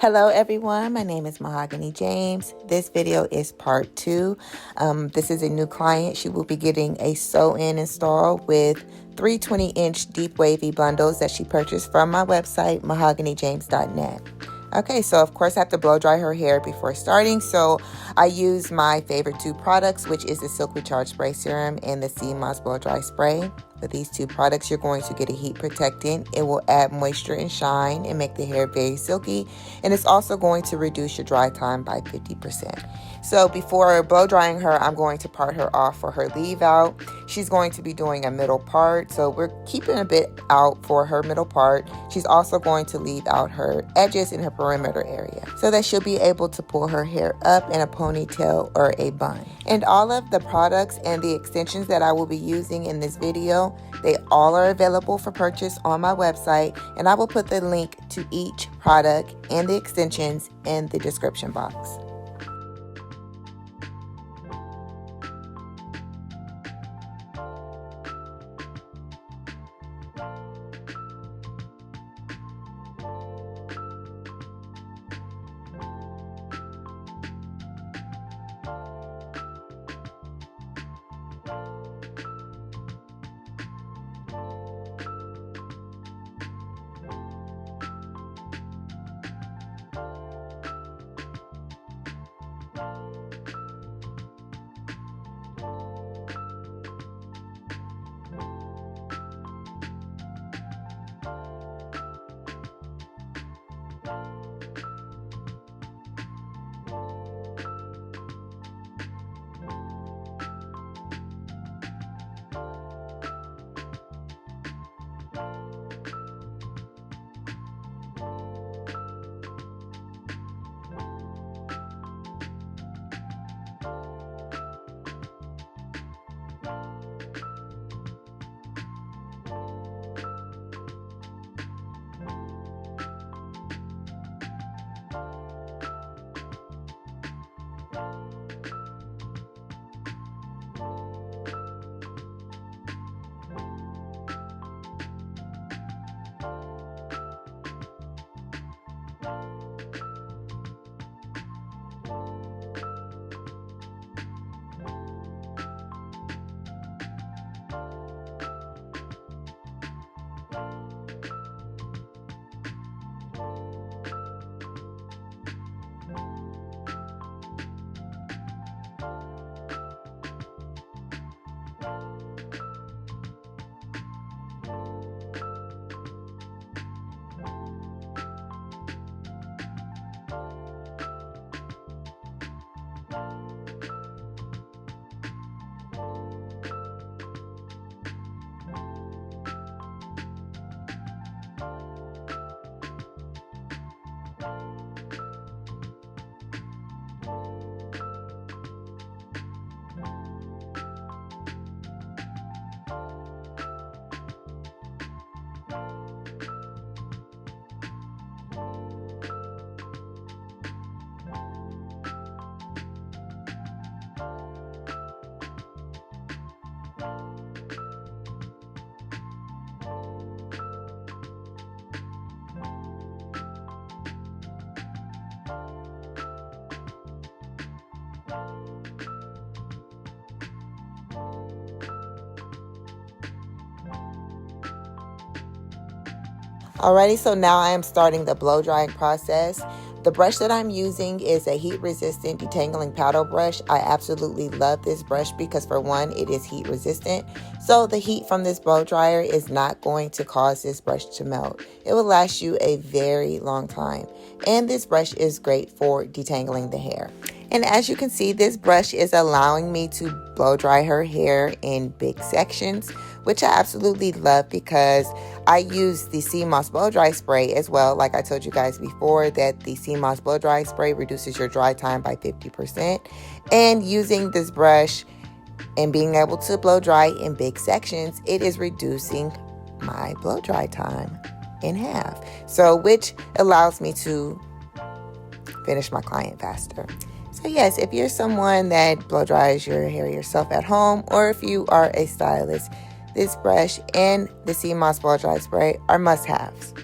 Hello everyone, my name is Mahogany James. This video is part 2. This is a new client. She will be getting a sew-in install with 3 20-inch deep wavy bundles that she purchased from my website, mahoganyjames.net. Okay, so of course I have to blow dry her hair before starting, so I use my favorite 2 products, which is the Silk Recharge Spray Serum and the Sea Moss Blow Dry Spray. With these 2 products, you're going to get a heat protectant. It will add moisture and shine and make the hair very silky, and it's also going to reduce your dry time by 50%. So before blow drying her, I'm going to part her off for her leave out. She's going to be doing a middle part, so we're keeping a bit out for her middle part. She's also going to leave out her edges in her perimeter area so that she'll be able to pull her hair up in a ponytail or a bun. And all of the products and the extensions that I will be using in this video, they all are available for purchase on my website, and I will put the link to each product and the extensions in the description box. Alrighty, so now I am starting the blow drying process. The brush that I'm using is a heat resistant detangling paddle brush. I absolutely love this brush because, for one, it is heat resistant. So the heat from this blow dryer is not going to cause this brush to melt. It will last you a very long time. And this brush is great for detangling the hair. And as you can see, this brush is allowing me to blow dry her hair in big sections, which I absolutely love because I use the Sea Moss Blow Dry Spray as well. Like I told you guys before, that the Sea Moss Blow Dry Spray reduces your dry time by 50%. And using this brush and being able to blow dry in big sections, it is reducing my blow dry time in half. So, which allows me to finish my client faster. So yes, if you're someone that blow dries your hair yourself at home, or if you are a stylist, this brush and the Sea Moss Blow Dry Spray are must-haves.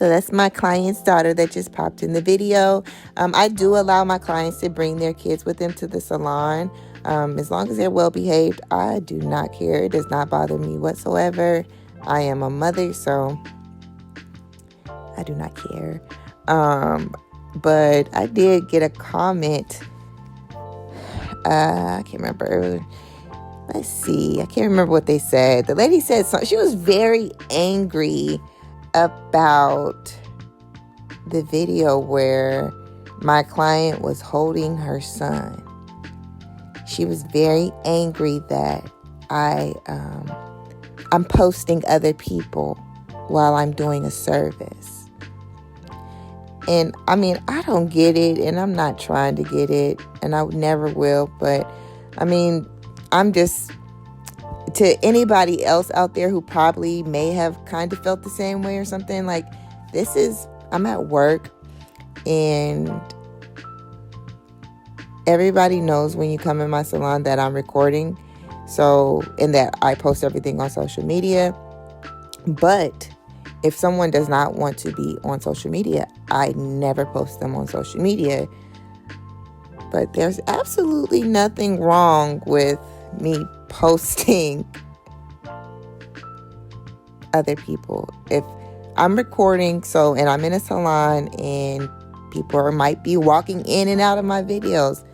So that's my client's daughter that just popped in the video. I do allow my clients to bring their kids with them to the salon. As long as they're well behaved, I do not care. It does not bother me whatsoever. I am a mother, so I do not care. But I did get a comment. I can't remember. Let's see. I can't remember what they said. The lady said something. She was very angry about the video where my client was holding her son. She was very angry that I'm posting other people while I'm doing a service. And I mean, I don't get it, and I'm not trying to get it, and I never will. But I mean, I'm just, to anybody else out there who probably may have kind of felt the same way or something, like, I'm at work, and everybody knows when you come in my salon that I'm recording, and that I post everything on social media. But if someone does not want to be on social media, I never post them on social media. But there's absolutely nothing wrong with me posting other people. If I'm recording, and I'm in a salon and people might be walking in and out of my videos,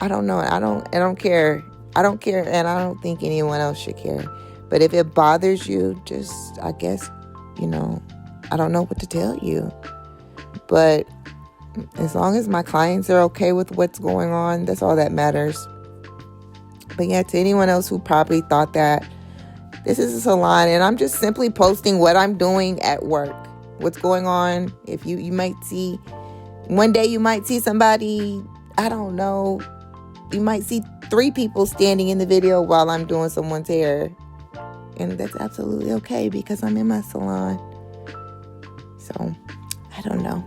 I don't know. I don't care. I don't care, and I don't think anyone else should care. But if it bothers you, just, I guess, I don't know what to tell you. But as long as my clients are okay with what's going on, that's all that matters. But yeah, to anyone else who probably thought that this is a salon and I'm just simply posting what I'm doing at work, what's going on. If you might see, one day you might see somebody, I don't know, you might see 3 people standing in the video while I'm doing someone's hair. And that's absolutely okay because I'm in my salon. So, I don't know.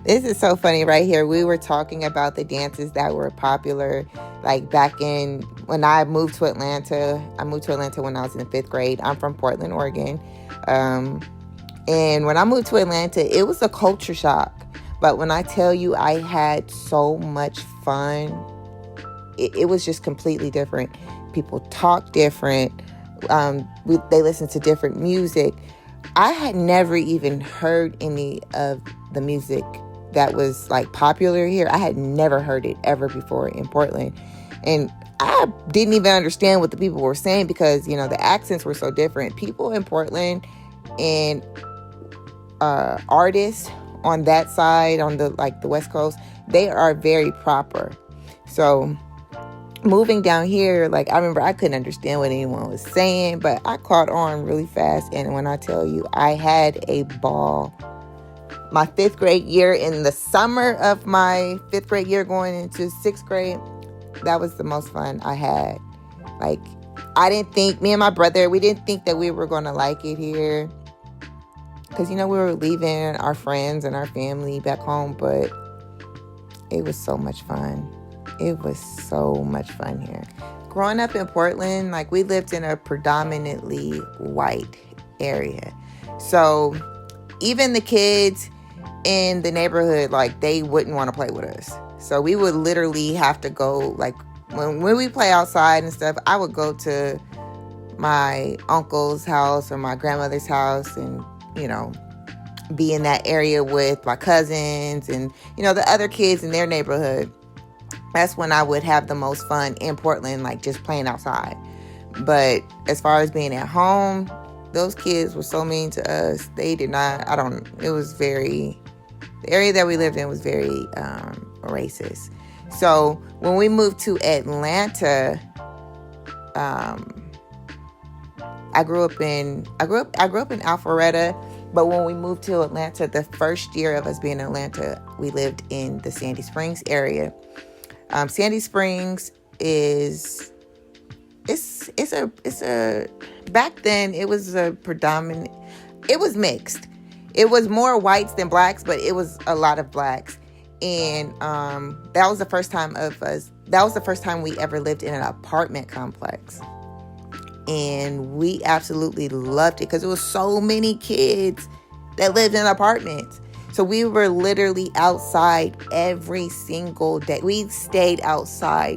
This is so funny right here. We were talking about the dances that were popular, like back in when I moved to Atlanta. I moved to Atlanta when I was in the 5th grade. I'm from Portland, Oregon. And when I moved to Atlanta, it was a culture shock. But when I tell you I had so much fun, it was just completely different. People talk different. They listen to different music. I had never even heard any of the music that was like popular here. I had never heard it ever before in Portland. And I didn't even understand what the people were saying because, you know, the accents were so different. People in Portland and artists on that side, on the West Coast, they are very proper. So moving down here, like, I remember I couldn't understand what anyone was saying, but I caught on really fast. And when I tell you, I had a ball. My 5th grade year, in the summer of my 5th grade year going into 6th grade, that was the most fun I had. Like, I didn't think, me and my brother, we didn't think that we were going to like it here. Because, you know, we were leaving our friends and our family back home, but it was so much fun. It was so much fun here. Growing up in Portland, like, we lived in a predominantly white area. So even the kids in the neighborhood, like, they wouldn't want to play with us. So we would literally have to go, like, when we play outside and stuff, I would go to my uncle's house or my grandmother's house and, you know, be in that area with my cousins and, you know, the other kids in their neighborhood. That's when I would have the most fun in Portland, like, just playing outside. But as far as being at home, those kids were so mean to us. They did not, it was very, the area that we lived in was very racist. So when we moved to Atlanta, I grew up in Alpharetta, but when we moved to Atlanta, the first year of us being in Atlanta, we lived in the Sandy Springs area. Sandy Springs is back then it was it was mixed. It was more whites than blacks, but it was a lot of blacks. And that was the first time we ever lived in an apartment complex. And we absolutely loved it because there was so many kids that lived in apartments. So we were literally outside every single day. We stayed outside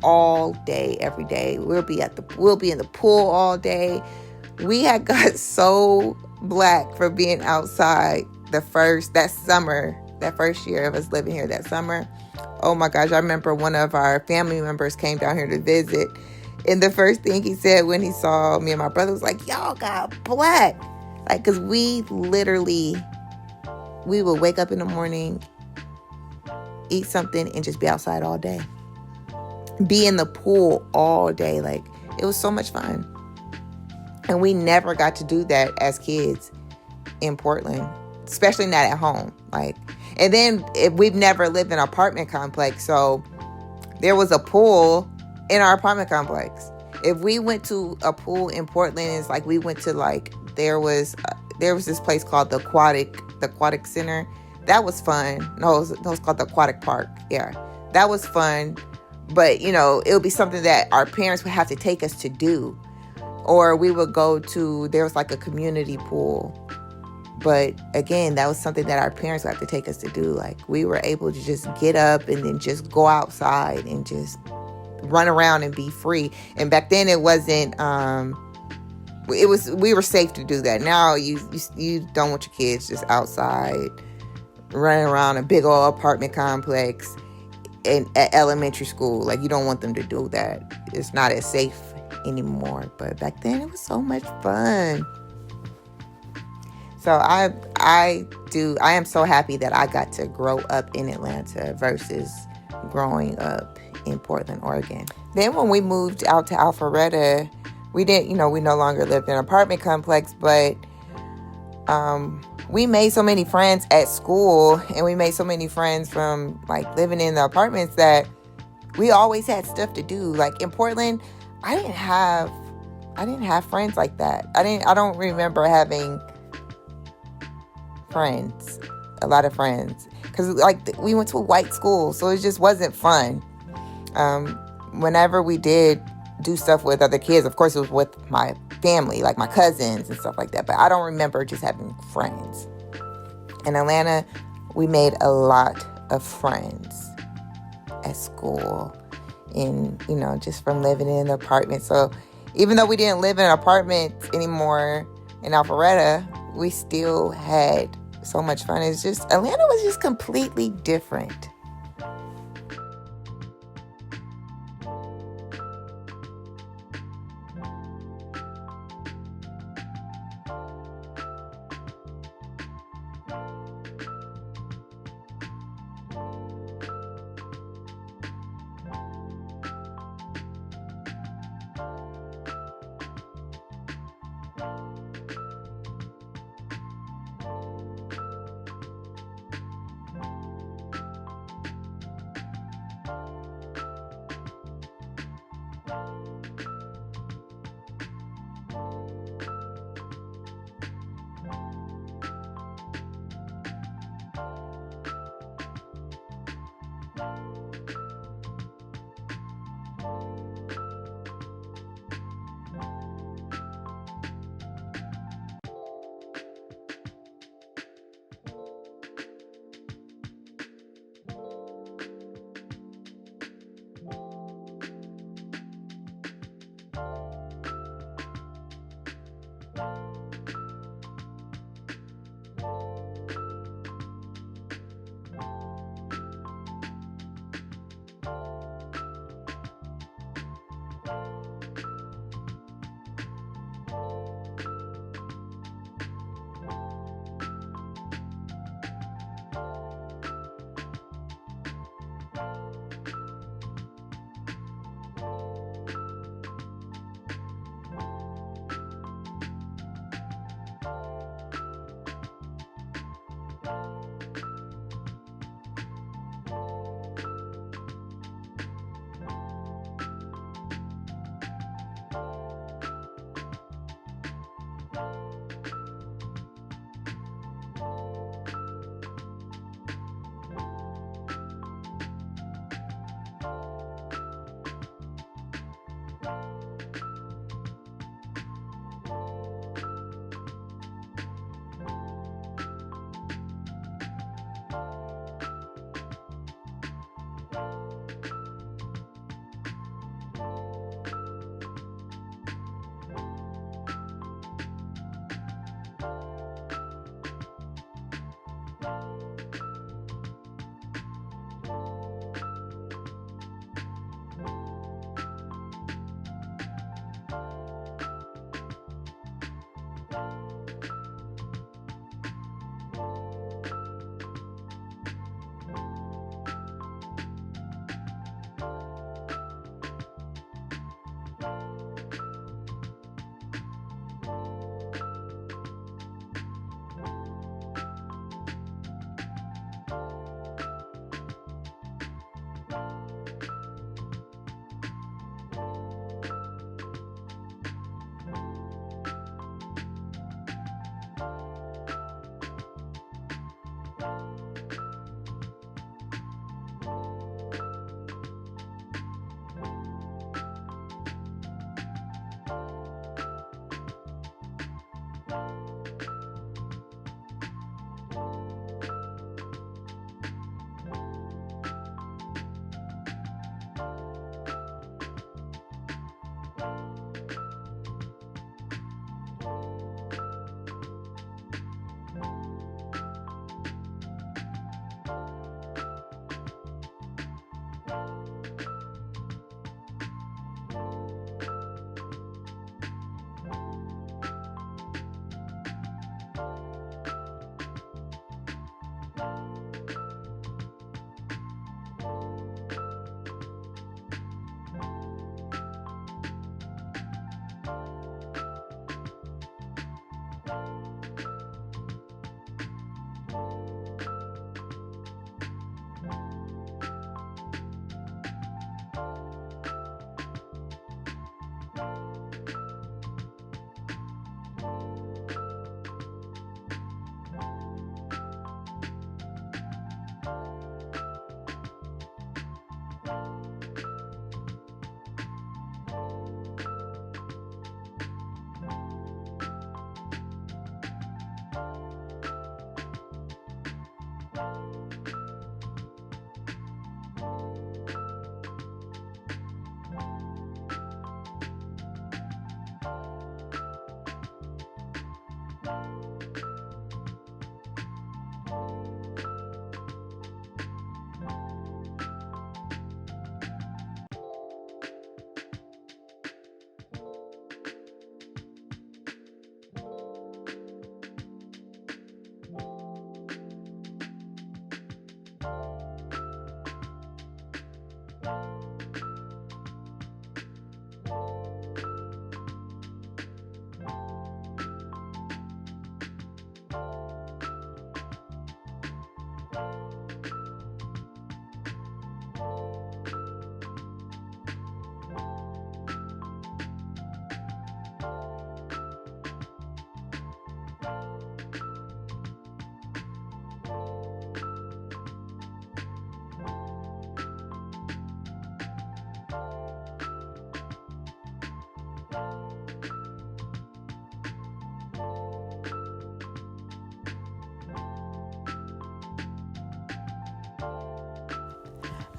all day, every day. We'll be in the pool all day. We had got so black for being outside that first year of us living here that summer. Oh my gosh, I remember one of our family members came down here to visit. And the first thing he said when he saw me and my brother was like, y'all got black. Like, because we would wake up in the morning, eat something, and just be outside all day. Be in the pool all day. Like, it was so much fun. And we never got to do that as kids in Portland, especially not at home. Like, and then we've never lived in an apartment complex, so there was a pool in our apartment complex. If we went to a pool in Portland, it's like we went to, like, there was this place called the Aquatic Center. That was fun. No, it was called the Aquatic Park. Yeah, that was fun. But, you know, it would be something that our parents would have to take us to do. Or we would go to, there was like a community pool. But again, that was something that our parents would have to take us to do. Like, we were able to just get up and then just go outside and just run around and be free. And back then it wasn't, we were safe to do that. Now you don't want your kids just outside running around a big old apartment complex at elementary school. Like, you don't want them to do that. It's not as safe anymore. But back then it was so much fun. So I am so happy that I got to grow up in Atlanta versus growing up in Portland, Oregon. Then when we moved out to Alpharetta, we no longer lived in an apartment complex, but we made so many friends at school, and we made so many friends from, like, living in the apartments that we always had stuff to do. Like, in Portland, I didn't have friends like that. I don't remember having a lot of friends, because like we went to a white school, so it just wasn't fun. Whenever we did do stuff with other kids, of course it was with my family, like my cousins and stuff like that, but I don't remember just having friends. In Atlanta, we made a lot of friends at school, and just from living in an apartment. So even though we didn't live in an apartment anymore in Alpharetta, we still had so much fun. It's just, Atlanta was just completely different.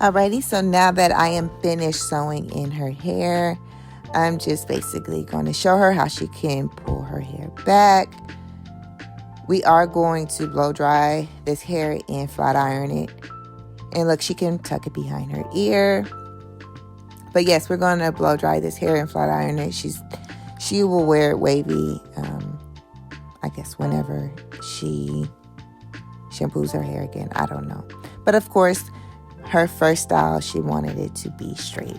Alrighty, so now that I am finished sewing in her hair, I'm just basically going to show her how she can pull her hair back. We are going to blow dry this hair and flat iron it. And look, she can tuck it behind her ear. But yes, we're going to blow dry this hair and flat iron it. She will wear it wavy, I guess, whenever she shampoos her hair again. I don't know. But of course, her first style, she wanted it to be straight.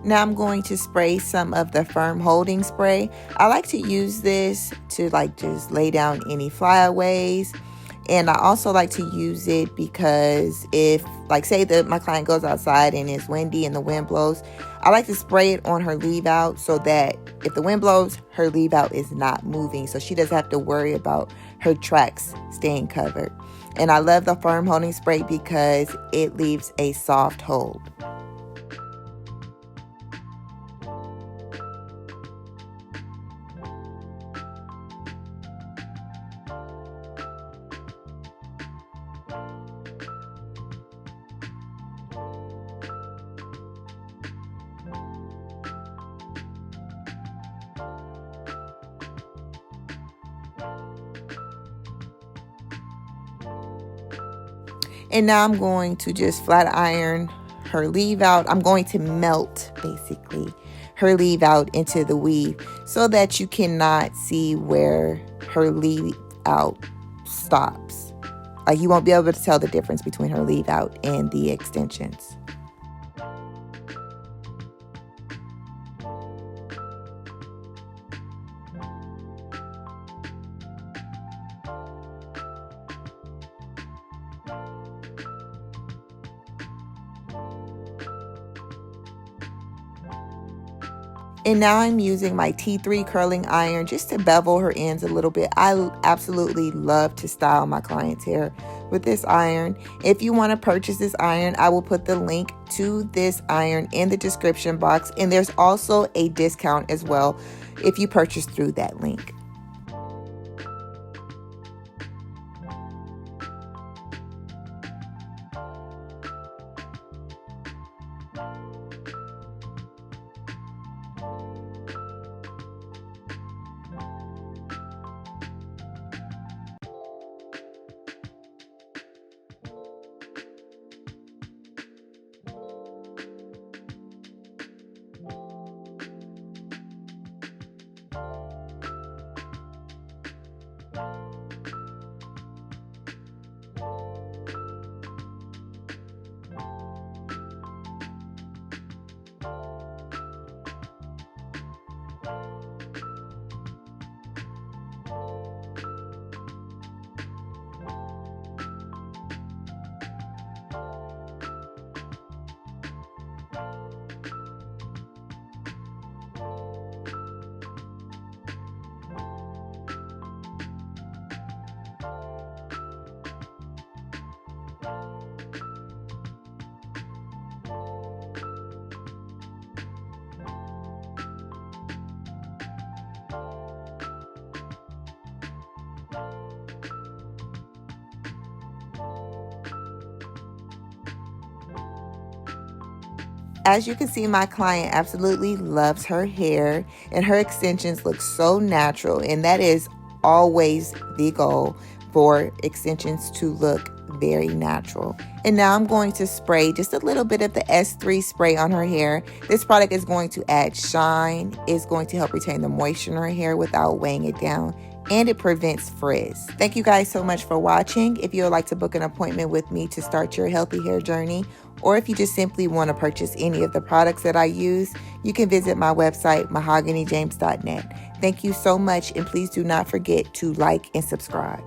Now I'm going to spray some of the firm holding spray. I like to use this to like just lay down any flyaways. And I also like to use it because if, like, say that my client goes outside and it's windy and the wind blows, I like to spray it on her leave out so that if the wind blows, her leave out is not moving. So she doesn't have to worry about her tracks staying covered. And I love the firm holding spray because it leaves a soft hold. And now I'm going to just flat iron her leave out. I'm going to melt basically her leave out into the weave so that you cannot see where her leave out stops. Like you won't be able to tell the difference between her leave out and the extensions. And now I'm using my T3 curling iron just to bevel her ends a little bit. I absolutely love to style my clients' hair with this iron. If you want to purchase this iron, I will put the link to this iron in the description box. And there's also a discount as well if you purchase through that link. As you can see, my client absolutely loves her hair and her extensions look so natural, and that is always the goal, for extensions to look very natural. And now I'm going to spray just a little bit of the S3 spray on her hair. This product is going to add shine, it's going to help retain the moisture in her hair without weighing it down, and it prevents frizz. Thank you guys so much for watching. If you would like to book an appointment with me to start your healthy hair journey, or if you just simply want to purchase any of the products that I use, you can visit my website, mahoganyjames.net. Thank you so much, and please do not forget to like and subscribe.